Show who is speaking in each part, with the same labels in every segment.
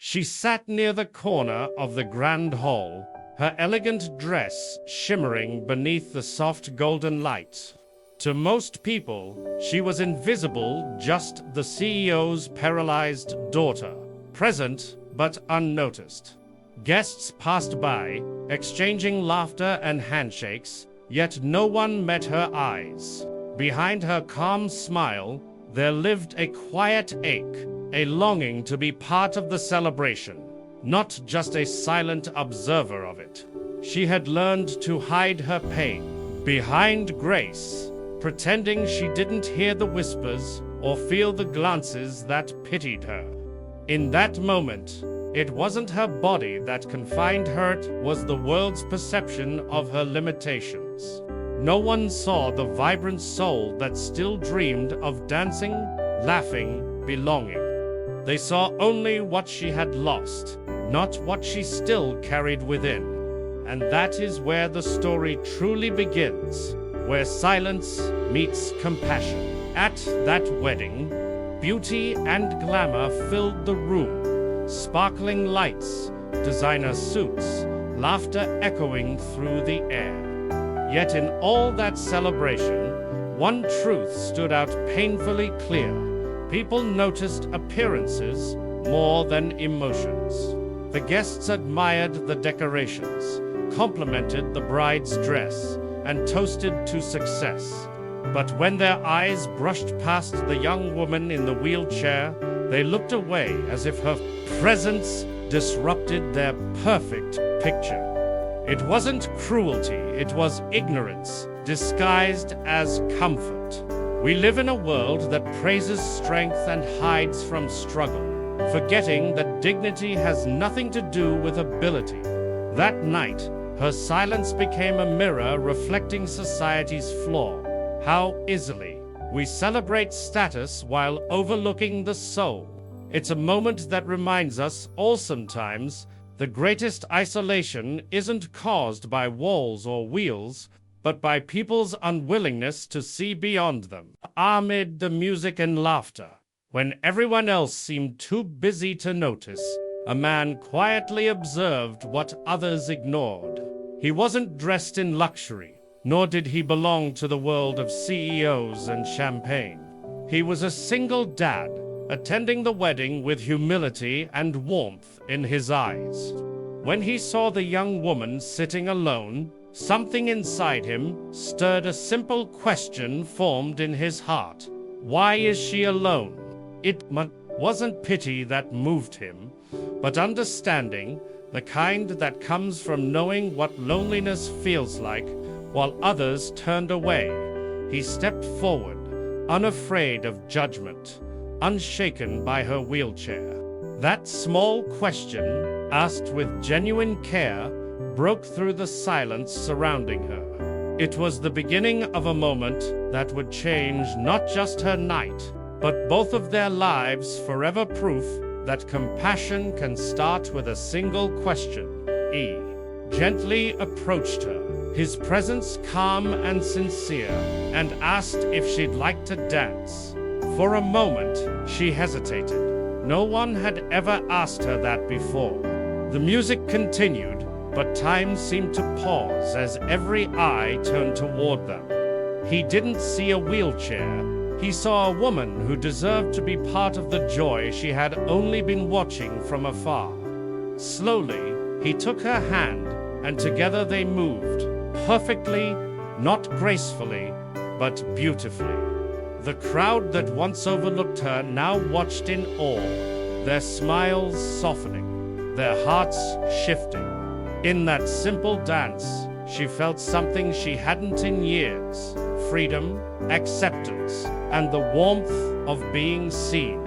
Speaker 1: She sat near the corner of the grand hall, her elegant dress shimmering beneath the soft golden light. To most people, she was invisible, just the CEO's paralyzed daughter, present but unnoticed. Guests passed by, exchanging laughter and handshakes, yet no one met her eyes. Behind her calm smile, there lived a quiet ache, a longing to be part of the celebration, not just a silent observer of it. She had learned to hide her pain behind grace, pretending she didn't hear the whispers or feel the glances that pitied her. In that moment, it wasn't her body that confined her, it was the world's perception of her limitations. No one saw the vibrant soul that still dreamed of dancing, laughing, belonging. They saw only what she had lost, not what she still carried within. And that is where the story truly begins, where silence meets compassion. At that wedding, beauty and glamour filled the room, sparkling lights, designer suits, laughter echoing through the air. Yet in all that celebration, one truth stood out painfully clear. People noticed appearances more than emotions. The guests admired the decorations, complimented the bride's dress, and toasted to success. But when their eyes brushed past the young woman in the wheelchair, they looked away as if her presence disrupted their perfect picture. It wasn't cruelty, it was ignorance, disguised as comfort. We live in a world that praises strength and hides from struggle, forgetting that dignity has nothing to do with ability. That night, her silence became a mirror reflecting society's flaw. How easily we celebrate status while overlooking the soul. It's a moment that reminds us all sometimes the greatest isolation isn't caused by walls or wheels, but by people's unwillingness to see beyond them. Amid the music and laughter, when everyone else seemed too busy to notice, a man quietly observed what others ignored. He wasn't dressed in luxury, nor did he belong to the world of CEOs and champagne. He was a single dad, attending the wedding with humility and warmth in his eyes. When he saw the young woman sitting alone, something inside him stirred. A simple question formed in his heart. Why is she alone? It wasn't pity that moved him, but understanding, the kind that comes from knowing what loneliness feels like while others turned away. He stepped forward, unafraid of judgment, unshaken by her wheelchair. That small question, asked with genuine care, broke through the silence surrounding her. It was the beginning of a moment that would change not just her night, but both of their lives, forever proof that compassion can start with a single question. He gently approached her, his presence calm and sincere, and asked if she'd like to dance. For a moment, she hesitated. No one had ever asked her that before. The music continued, but time seemed to pause as every eye turned toward them. He didn't see a wheelchair. He saw a woman who deserved to be part of the joy she had only been watching from afar. Slowly, he took her hand, and together they moved, perfectly, not gracefully, but beautifully. The crowd that once overlooked her now watched in awe, their smiles softening, their hearts shifting. In that simple dance, she felt something she hadn't in years: freedom, acceptance, and the warmth of being seen.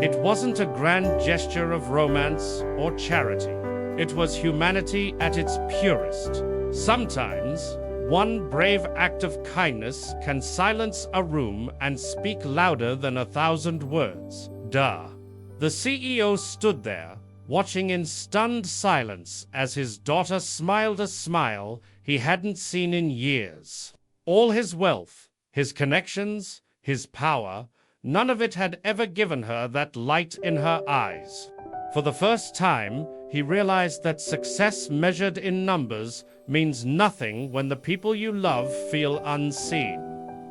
Speaker 1: It wasn't a grand gesture of romance or charity. It was humanity at its purest. Sometimes, one brave act of kindness can silence a room and speak louder than 1,000 words. The CEO stood there, watching in stunned silence as his daughter smiled a smile he hadn't seen in years. All his wealth, his connections, his power, none of it had ever given her that light in her eyes. For the first time, he realized that success measured in numbers means nothing when the people you love feel unseen.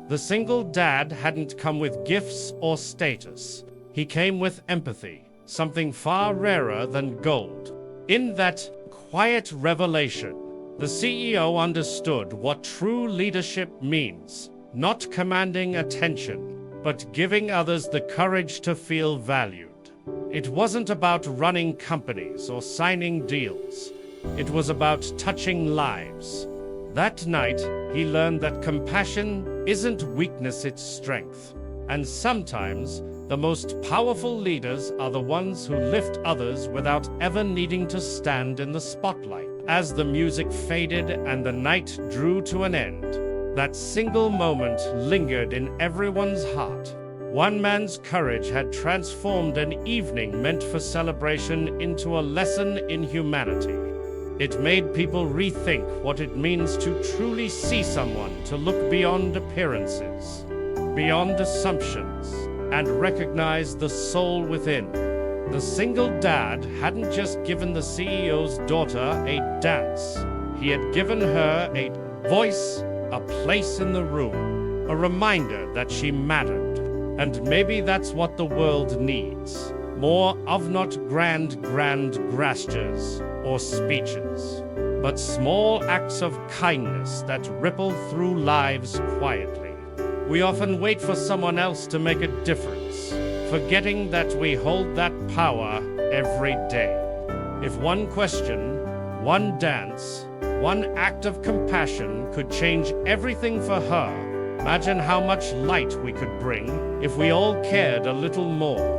Speaker 1: The single dad hadn't come with gifts or status. He came with empathy, something far rarer than gold. In that quiet revelation, the CEO understood what true leadership means, not commanding attention, but giving others the courage to feel valued. It wasn't about running companies or signing deals. It was about touching lives. That night, he learned that compassion isn't weakness, it's strength. And sometimes, the most powerful leaders are the ones who lift others without ever needing to stand in the spotlight. As the music faded and the night drew to an end, that single moment lingered in everyone's heart. One man's courage had transformed an evening meant for celebration into a lesson in humanity. It made people rethink what it means to truly see someone, to look beyond appearances, beyond assumptions, and recognize the soul within. The single dad hadn't just given the CEO's daughter a dance. He had given her a voice, a place in the room, a reminder that she mattered. And maybe that's what the world needs. More of not grand gestures or speeches, but small acts of kindness that ripple through lives quietly. We often wait for someone else to make a difference, forgetting that we hold that power every day. If one question, one dance, one act of compassion could change everything for her, imagine how much light we could bring if we all cared a little more.